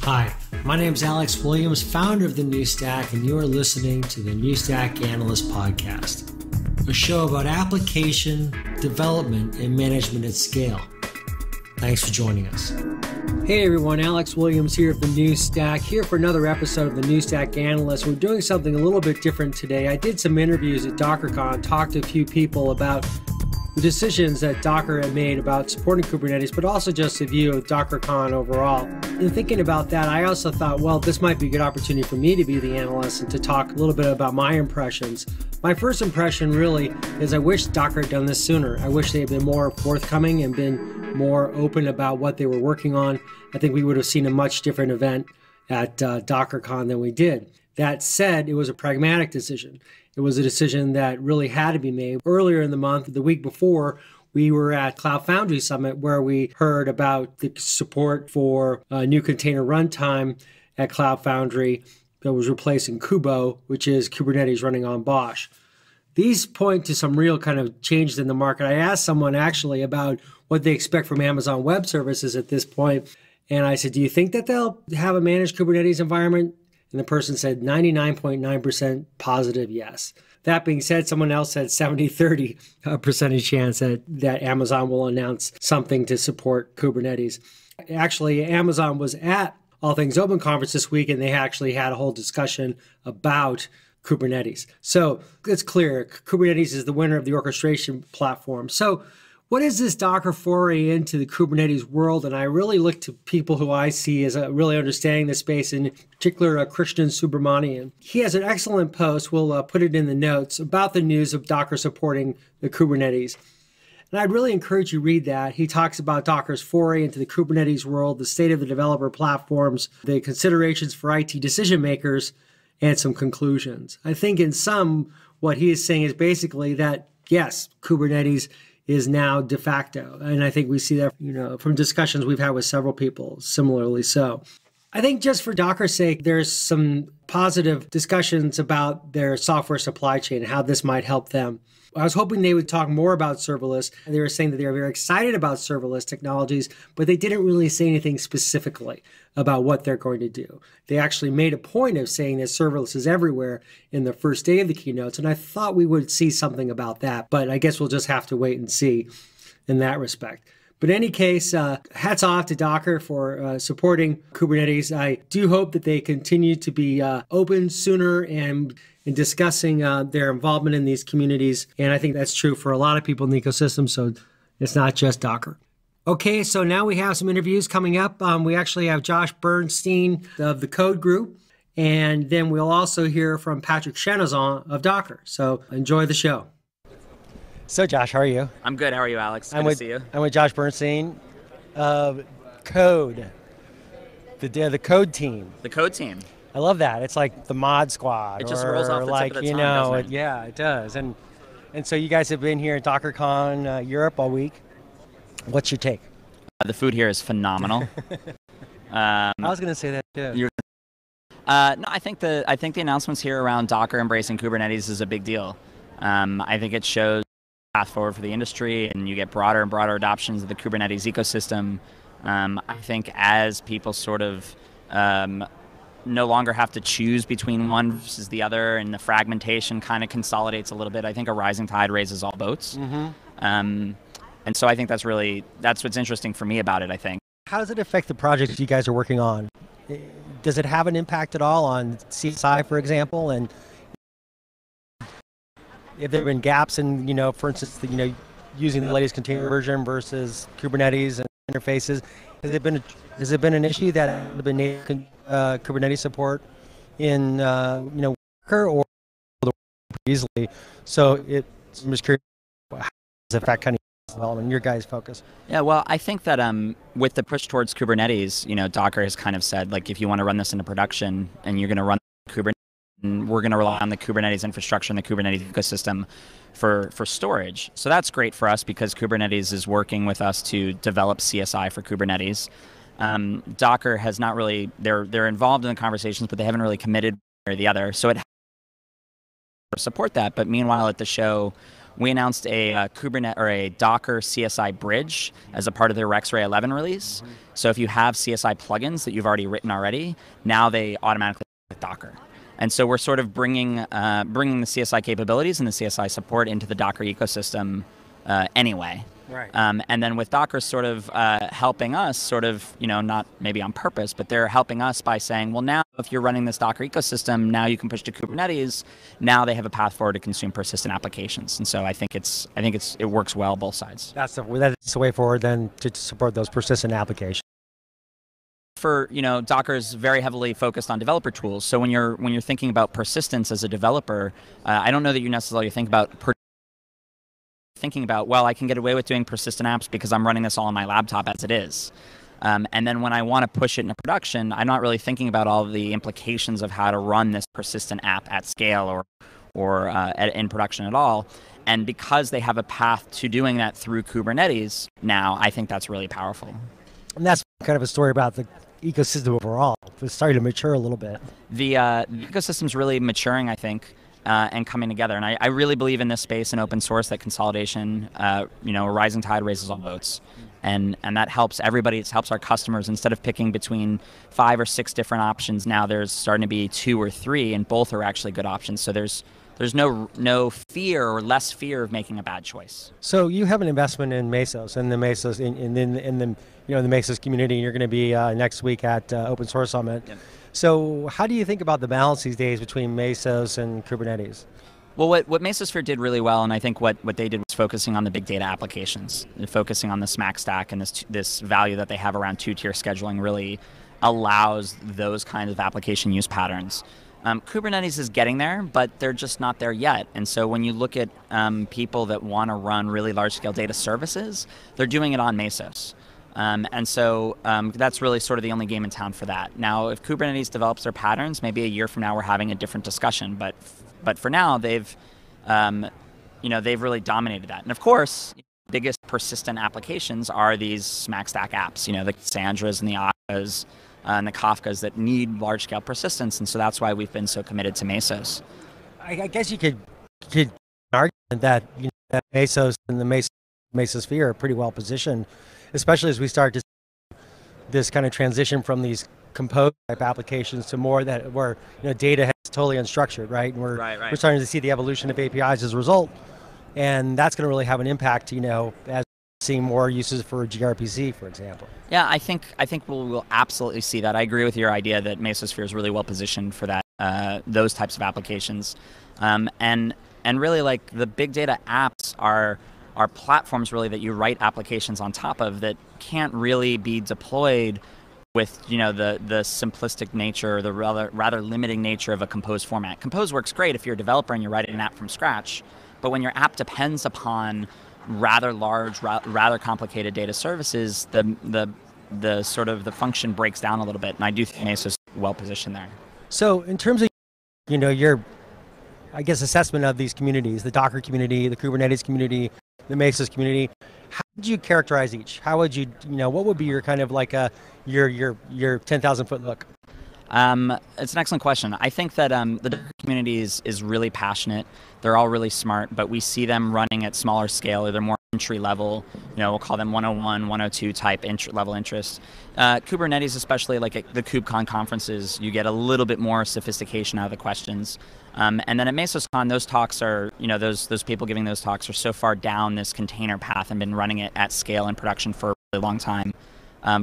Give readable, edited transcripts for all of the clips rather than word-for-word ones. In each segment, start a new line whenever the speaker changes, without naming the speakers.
Hi, my name is Alex Williams, founder of the New Stack, and you are listening to the New Stack Analyst Podcast, a show about application, development, and management at scale. Thanks for joining us. Hey everyone, Alex Williams here of the New Stack, here for another episode of the New Stack Analyst. We're doing something a little bit different today. I did some interviews at DockerCon, talked to a few people about the decisions that Docker had made about supporting Kubernetes, but also just a view of DockerCon overall. In thinking about that, I also thought, well, this might be a good opportunity for me to be the analyst and to talk a little bit about my impressions. My first impression really is I wish Docker had done this sooner. I wish they had been more forthcoming and been more open about what they were working on. I think we would have seen a much different event at DockerCon than we did. That said, it was a pragmatic decision. It was a decision that really had to be made. Earlier in the month, the week before, we were at Cloud Foundry Summit where we heard about the support for new container runtime at Cloud Foundry that was replacing Kubo, which is Kubernetes running on Bosch. These point to some real kind of changes in the market. I asked someone actually about what they expect from Amazon Web Services at this point. And I said, do you think that they'll have a managed Kubernetes environment? And the person said 99.9% positive yes. That being said, someone else said 70-30 percentage chance that Amazon will announce something to support Kubernetes. Actually, Amazon was at All Things Open conference this week, and they actually had a whole discussion about Kubernetes. So it's clear, Kubernetes is the winner of the orchestration platform. So what is this Docker foray into the Kubernetes world? And I really look to people who I see as really understanding the space, in particular, Krishnan Subramanian. He has an excellent post, we'll put it in the notes, about the news of Docker supporting the Kubernetes. And I'd really encourage you to read that. He talks about Docker's foray into the Kubernetes world, the state of the developer platforms, the considerations for IT decision makers, and some conclusions. I think in sum, what he is saying is basically that, yes, Kubernetes is now de facto. And I think we see that, from discussions we've had with several people, similarly so. I think just for Docker's sake, there's some positive discussions about their software supply chain and how this might help them. I was hoping they would talk more about serverless. They were saying that they were very excited about serverless technologies, but they didn't really say anything specifically about what they're going to do. They actually made a point of saying that serverless is everywhere in the first day of the keynotes, and I thought we would see something about that, but I guess we'll just have to wait and see in that respect. But in any case, hats off to Docker for supporting Kubernetes. I do hope that they continue to be open sooner and in discussing their involvement in these communities. And I think that's true for a lot of people in the ecosystem, so it's not just Docker. Okay, so now we have some interviews coming up. We actually have Josh Bernstein of the Code Group, and then we'll also hear from Patrick Chanezon of Docker. So enjoy the show. So Josh, how are you?
I'm good. How are you, Alex? Good to see you.
I'm with Josh Bernstein of Code, the Code team.
The Code team.
I love that. It's like the mod squad.
It just rolls off the tip of the tongue, doesn't it?
Yeah, it does. And so you guys have been here at DockerCon Europe all week. What's your take?
The food here is phenomenal.
I was going to say that too.
No, I think the announcements here around Docker embracing Kubernetes is a big deal. I think it shows path forward for the industry, and you get broader and broader adoptions of the Kubernetes ecosystem. I think as people sort of no longer have to choose between one versus the other, and the fragmentation kind of consolidates a little bit, I think a rising tide raises all boats. Mm-hmm. And so I think that's what's interesting for me about it, I think.
How does it affect the projects you guys are working on? Does it have an impact at all on CSI, for example? And if there have been gaps in, for instance, using the latest container version versus Kubernetes and interfaces, has it been an issue that has been native Kubernetes support in Docker or easily? So I'm just curious, how does it affect kind of development, your guys' focus?
Yeah, well, I think that with the push towards Kubernetes, Docker has kind of said, like, if you want to run this into production and you're going to run Kubernetes, we're going to rely on the Kubernetes infrastructure and the Kubernetes ecosystem for storage. So that's great for us because Kubernetes is working with us to develop CSI for Kubernetes. Docker has not really, they're involved in the conversations, but they haven't really committed one or the other. So it support that. But meanwhile, at the show, we announced a Kubernetes or a Docker CSI bridge as a part of their RexRay 11 release. So if you have CSI plugins that you've already, now they automatically with Docker. And so we're sort of bringing the CSI capabilities and the CSI support into the Docker ecosystem anyway.
Right.
And then with Docker sort of helping us, sort of, not maybe on purpose, but they're helping us by saying, well, now if you're running this Docker ecosystem, now you can push to Kubernetes. Now they have a path forward to consume persistent applications. And so I think it works well both sides.
That's the way forward then to support those persistent applications.
For Docker is very heavily focused on developer tools. So when you're thinking about persistence as a developer, I don't know that you necessarily think about well, I can get away with doing persistent apps because I'm running this all on my laptop as it is. And then when I want to push it into production, I'm not really thinking about all of the implications of how to run this persistent app at scale or in production at all. And because they have a path to doing that through Kubernetes now, I think that's really powerful.
And that's kind of a story about the ecosystem overall. It's starting to mature a little bit.
The ecosystem's really maturing, I think. And coming together. And I really believe in this space in open source that consolidation, a rising tide raises all boats. And that helps everybody. It helps our customers. Instead of picking between 5 or 6 different options, now there's starting to be 2 or 3, and both are actually good options. So there's no fear or less fear of making a bad choice.
So you have an investment in Mesos and the Mesos in the Mesos community. And you're going to be next week at Open Source Summit. Yep. So how do you think about the balance these days between Mesos and Kubernetes?
Well, what Mesosphere did really well, and I think what they did was focusing on the big data applications, focusing on the SMAC stack, and this value that they have around 2-tier scheduling really allows those kinds of application use patterns. Kubernetes is getting there, but they're just not there yet. And so when you look at people that want to run really large-scale data services, they're doing it on Mesos. And so that's really sort of the only game in town for that. Now, if Kubernetes develops their patterns, maybe a year from now we're having a different discussion. But for now, they've really dominated that. And of course, the biggest persistent applications are these SMAC stack apps. The Cassandras and the Akkas and the Kafkas that need large-scale persistence. And so that's why we've been so committed to Mesos.
I guess you could argue that that Mesos and the Mesosphere are pretty well positioned, especially as we start to see this kind of transition from these compose type applications to more where data is totally unstructured, right? And we're starting to see the evolution of APIs as a result, and that's going to really have an impact, as seeing more uses for gRPC, for example.
Yeah, I think we'll absolutely see that. I agree with your idea that Mesosphere is really well positioned for that, those types of applications, and really like the big data apps are platforms really that you write applications on top of that can't really be deployed with the simplistic nature, the rather limiting nature of a Compose format. Compose works great if you're a developer and you're writing an app from scratch, but when your app depends upon rather large, rather complicated data services, the sort of the function breaks down a little bit, and I do think Mesos is well positioned there.
So in terms of your assessment of these communities, the Docker community, the Kubernetes community, the Mesos community, how would you characterize each? How would you, what would be your kind of like your 10,000 foot look?
It's an excellent question. I think that the Docker community is really passionate. They're all really smart, but we see them running at smaller scale, or they're more entry level. We'll call them 101, 102 type level interests. Kubernetes, especially like at the KubeCon conferences, you get a little bit more sophistication out of the questions. And then at MesosCon, those talks are, those people giving those talks are so far down this container path and been running it at scale in production for a really long time.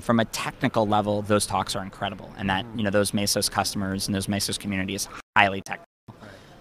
From a technical level, those talks are incredible, and that those Mesos customers and those Mesos community is highly technical.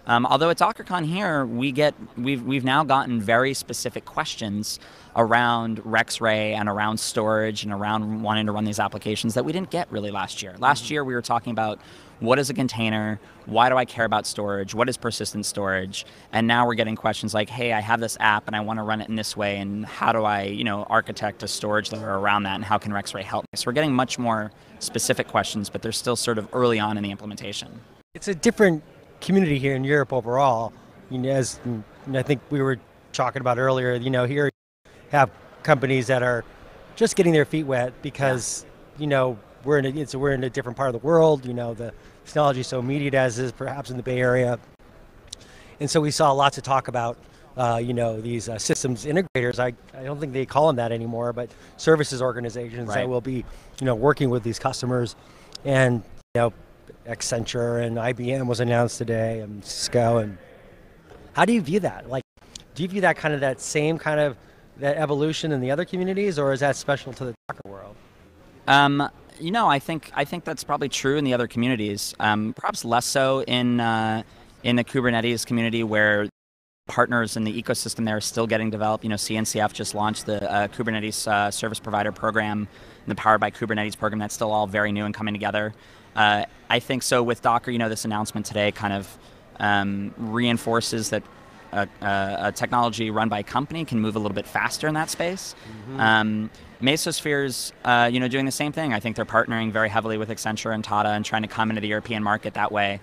Although at DockerCon here, we've now gotten very specific questions around RexRay and around storage and around wanting to run these applications that we didn't get really last year. Last year we were talking about what is a container, why do I care about storage, what is persistent storage, and now we're getting questions like, hey, I have this app and I want to run it in this way, and how do I architect a storage layer around that, and how can RexRay help me? So we're getting much more specific questions, but they're still sort of early on in the implementation.
It's a different community here in Europe overall. As I think we were talking about earlier, here have companies that are just getting their feet wet because we're in a different part of the world. The technology is so immediate as is perhaps in the Bay Area, And so we saw lots of talk about these systems integrators. I don't think they call them that anymore, but services organizations that will be working with these customers. And Accenture and IBM was announced today, and Cisco. And how do you view that? Like, do you view that kind of that same kind of that evolution in the other communities, or is that special to the Docker world?
I think that's probably true in the other communities. Perhaps less so in the Kubernetes community, where partners in the ecosystem there are still getting developed. CNCF just launched the Kubernetes service provider program, the Powered by Kubernetes program. That's still all very new and coming together. I think so with Docker, this announcement today kind of reinforces that a technology run by a company can move a little bit faster in that space. Mesosphere's, doing the same thing. I think they're partnering very heavily with Accenture and Tata and trying to come into the European market that way.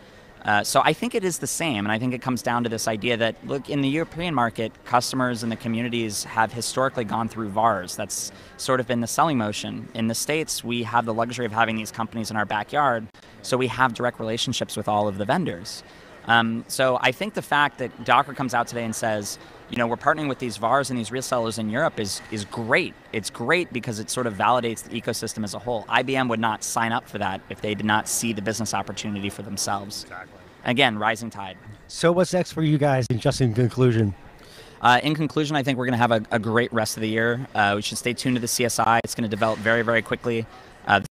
So I think it is the same, and I think it comes down to this idea that, look, in the European market, customers and the communities have historically gone through VARs. That's sort of been the selling motion. In the States, we have the luxury of having these companies in our backyard, so we have direct relationships with all of the vendors. So I think the fact that Docker comes out today and says, we're partnering with these VARs and these resellers in Europe is great. It's great because it sort of validates the ecosystem as a whole. IBM would not sign up for that if they did not see the business opportunity for themselves. Exactly. Again, rising tide.
So what's next for you guys, just in conclusion?
In conclusion, I think we're going to have a great rest of the year. We should stay tuned to the CSI. It's going to develop very, very quickly. The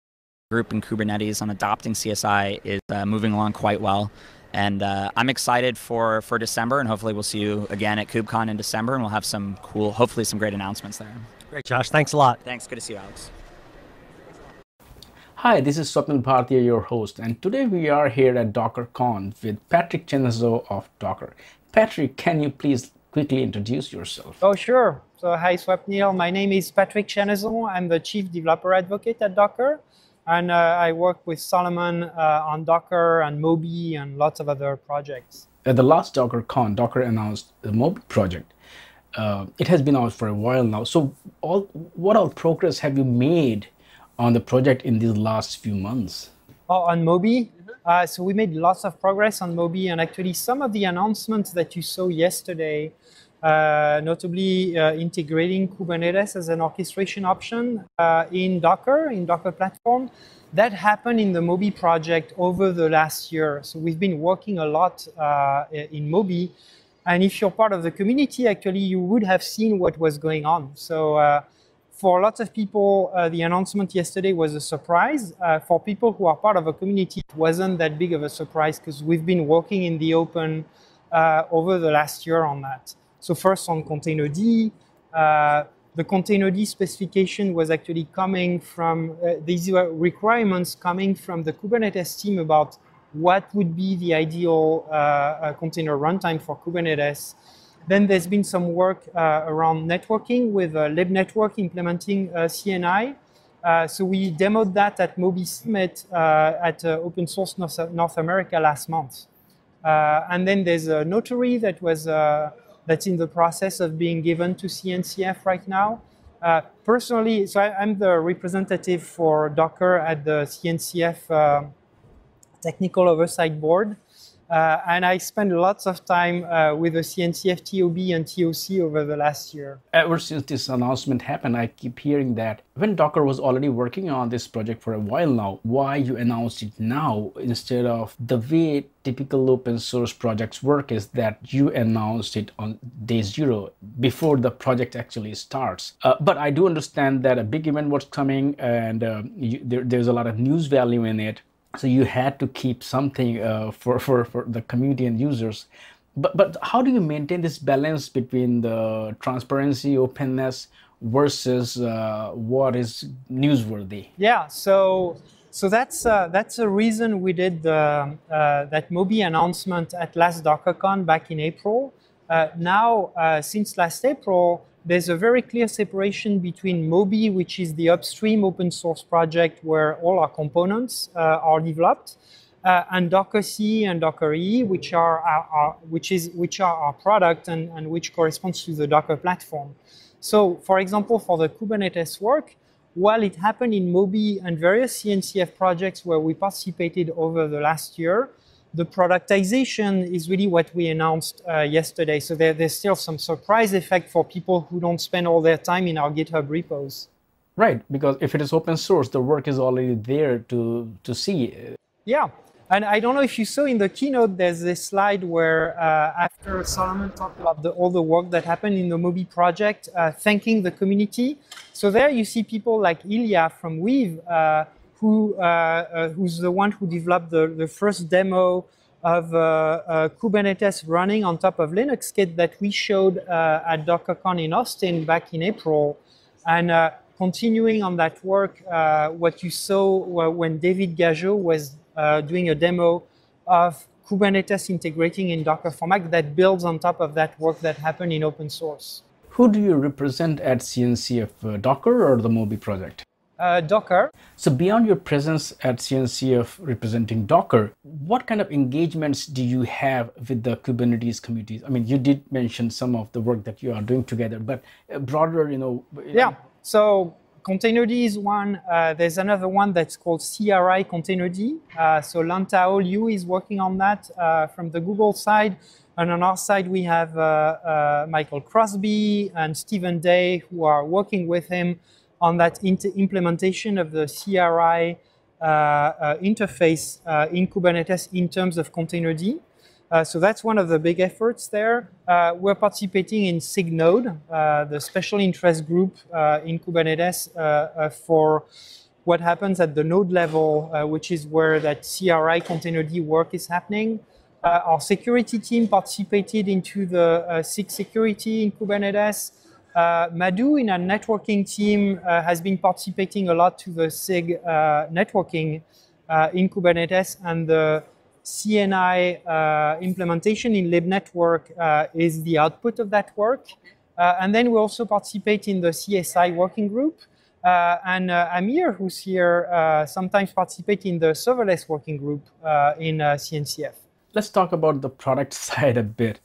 group in Kubernetes on adopting CSI is moving along quite well. And I'm excited for December, and hopefully we'll see you again at KubeCon in December, and we'll have some cool, hopefully some great announcements there.
Great, Josh. Thanks a lot.
Thanks. Good to see you, Alex.
Hi, this is Swapnil Bhartiya, your host, and today we are here at DockerCon with Patrick Chanezon of Docker. Patrick, can you please quickly introduce yourself?
Oh, sure. So, hi, Swapnil. My name is Patrick Chanezon. I'm the Chief Developer Advocate at Docker. And I work with Solomon on Docker and Moby and lots of other projects.
At the last DockerCon, Docker announced the Moby project. It has been out for a while now. So what all progress have you made on the project in these last few months?
Oh, on Moby? So we made lots of progress on Moby, and actually some of the announcements that you saw yesterday, notably integrating Kubernetes as an orchestration option in Docker platform, that happened in the Moby project over the last year. So we've been working a lot in Moby, and if you're part of the community, actually, you would have seen what was going on. So for lots of people, the announcement yesterday was a surprise. For people who are part of a community, it wasn't that big of a surprise because we've been working in the open over the last year on that. So first on Containerd, the Containerd specification was actually coming from, these were requirements coming from the Kubernetes team about what would be the ideal container runtime for Kubernetes. Then there's been some work around networking with libnetwork implementing CNI. So we demoed that at Moby Summit at Open Source North America last month. And then there's a notary that was that's in the process of being given to CNCF right now. Personally, so I'm the representative for Docker at the CNCF Technical Oversight Board. And I spent lots of time with the CNCF TOB and TOC over the last year.
Ever since this announcement happened, I keep hearing that when Docker was already working on this project for a while now, why you announced it now instead of the way typical open source projects work is that you announced it on day zero before the project actually starts. But I do understand that a big event was coming and there's a lot of news value in it. So you had to keep something for the community and users. But how do you maintain this balance between the transparency, openness versus what is newsworthy?
Yeah, so that's a reason we did that Moby announcement at last DockerCon back in April. Now, since last April, there's a very clear separation between Moby, which is the upstream open source project where all our components are developed, and Docker C and Docker E, which are our product and which corresponds to the Docker platform. So, for example, for the Kubernetes work, while it happened in Moby and various CNCF projects where we participated over the last year, The productization is really what we announced yesterday. So there's still some surprise effect for people who don't spend all their time in our GitHub repos.
Right, because if it is open source, the work is already there to see.
Yeah, and I don't know if you saw in the keynote, there's this slide where after Solomon talked about all the work that happened in the Moby project, thanking the community. So there you see people like Ilya from Weave, who's the one who developed the first demo of Kubernetes running on top of Linux Kit that we showed at DockerCon in Austin back in April. And continuing on that work, what you saw when David Gageot was doing a demo of Kubernetes integrating in Docker format that builds on top of that work that happened in open source.
Who do you represent at CNCF, Docker or the Moby project?
Docker.
So beyond your presence at CNCF representing Docker, what kind of engagements do you have with the Kubernetes communities? I mean, you did mention some of the work that you are doing together, but broader,
Yeah, so Containerd is one. There's another one that's called CRI Containerd. So Lantao Liu is working on that from the Google side. And on our side, we have Michael Crosby and Stephen Day, who are working with him on that implementation of the CRI interface in Kubernetes in terms of Containerd. So that's one of the big efforts there. We're participating in SIG-Node, the special interest group in Kubernetes for what happens at the node level, which is where that CRI Containerd work is happening. Our security team participated into the SIG security in Kubernetes. Madhu in our networking team has been participating a lot to the SIG networking in Kubernetes, and the CNI implementation in libnetwork is the output of that work. And then we also participate in the CSI working group. And Amir, who's here, sometimes participate in the serverless working group in CNCF.
Let's talk about the product side a bit.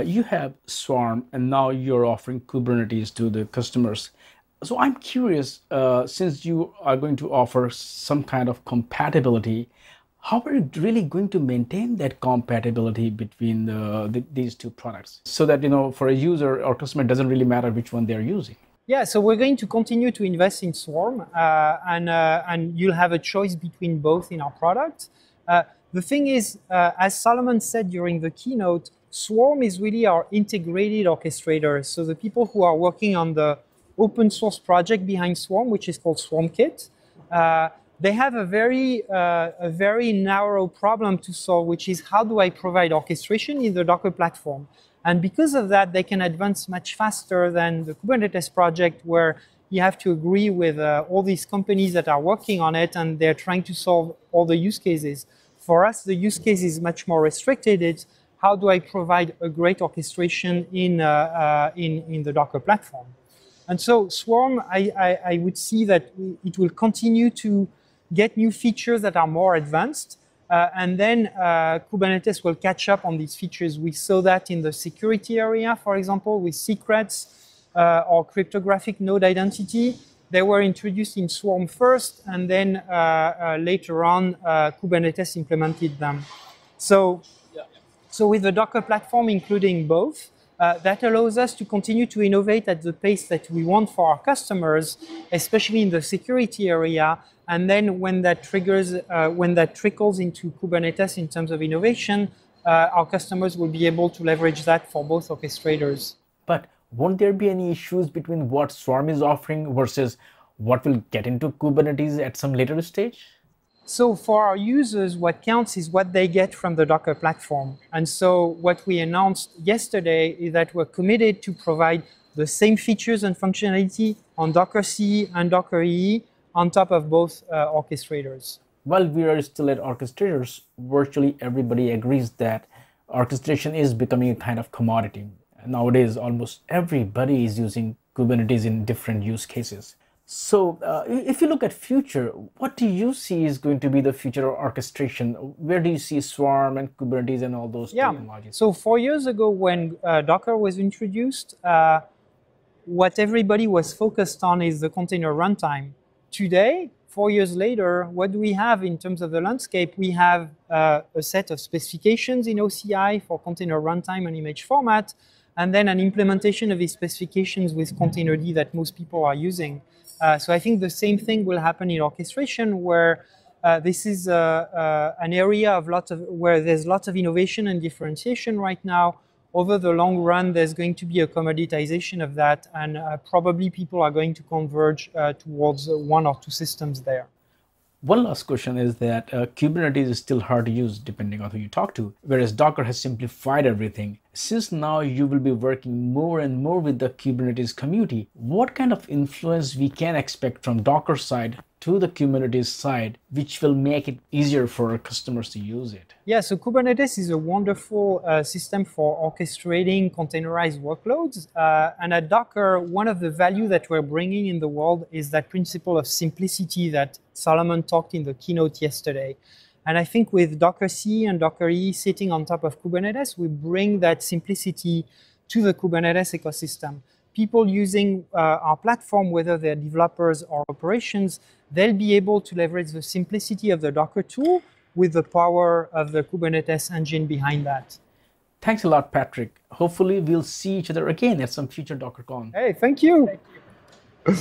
You have Swarm, and now you're offering Kubernetes to the customers. So I'm curious, since you are going to offer some kind of compatibility, how are you really going to maintain that compatibility between these two products? So that, for a user or customer, it doesn't really matter which one they're using.
Yeah, so we're going to continue to invest in Swarm, and you'll have a choice between both in our product. The thing is, as Solomon said during the keynote, Swarm is really our integrated orchestrator. So the people who are working on the open source project behind Swarm, which is called SwarmKit, they have a very narrow problem to solve, which is how do I provide orchestration in the Docker platform? And because of that, they can advance much faster than the Kubernetes project, where you have to agree with all these companies that are working on it, and they're trying to solve all the use cases. For us, the use case is much more restricted. It's how do I provide a great orchestration in the Docker platform? And so Swarm, I would see that it will continue to get new features that are more advanced. And then Kubernetes will catch up on these features. We saw that in the security area, for example, with secrets or cryptographic node identity. They were introduced in Swarm first, and then later on, Kubernetes implemented them. So with the Docker platform, including both, that allows us to continue to innovate at the pace that we want for our customers, especially in the security area. And then when that triggers, when that trickles into Kubernetes in terms of innovation, our customers will be able to leverage that for both orchestrators.
But won't there be any issues between what Swarm is offering versus what will get into Kubernetes at some later stage?
So for our users, what counts is what they get from the Docker platform. And so what we announced yesterday is that we're committed to provide the same features and functionality on Docker C and Docker EE on top of both orchestrators.
While we are still at orchestrators, virtually everybody agrees that orchestration is becoming a kind of commodity. Nowadays, almost everybody is using Kubernetes in different use cases. So if you look at future, what do you see is going to be the future of orchestration? Where do you see Swarm and Kubernetes and all those technologies?
So 4 years ago when Docker was introduced, what everybody was focused on is the container runtime. Today, 4 years later, what do we have in terms of the landscape? We have a set of specifications in OCI for container runtime and image format, and then an implementation of these specifications with Containerd that most people are using. So I think the same thing will happen in orchestration, where this is an area of where there's lots of innovation and differentiation right now. Over the long run, there's going to be a commoditization of that, and probably people are going to converge towards one or two systems there.
One last question is that Kubernetes is still hard to use depending on who you talk to, whereas Docker has simplified everything. Since now you will be working more and more with the Kubernetes community, what kind of influence we can expect from Docker side to the Kubernetes side, which will make it easier for our customers to use it?
Yeah, so Kubernetes is a wonderful system for orchestrating containerized workloads. And at Docker, one of the value that we're bringing in the world is that principle of simplicity that Solomon talked in the keynote yesterday. And I think with Docker C and Docker E sitting on top of Kubernetes, we bring that simplicity to the Kubernetes ecosystem. People using our platform, whether they're developers or operations, they'll be able to leverage the simplicity of the Docker tool with the power of the Kubernetes engine behind that.
Thanks a lot, Patrick. Hopefully we'll see each other again at some future DockerCon.
Hey, thank you. Thank you.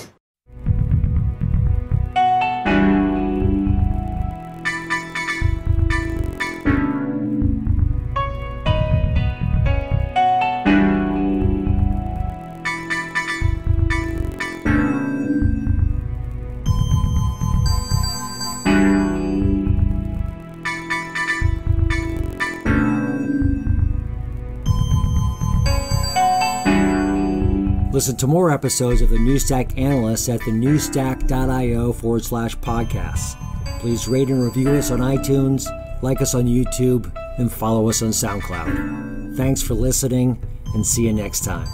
Listen to more episodes of the New Stack Analysts at thenewstack.io/podcasts. Please rate and review us on iTunes, like us on YouTube, and follow us on SoundCloud. Thanks for listening, and see you next time.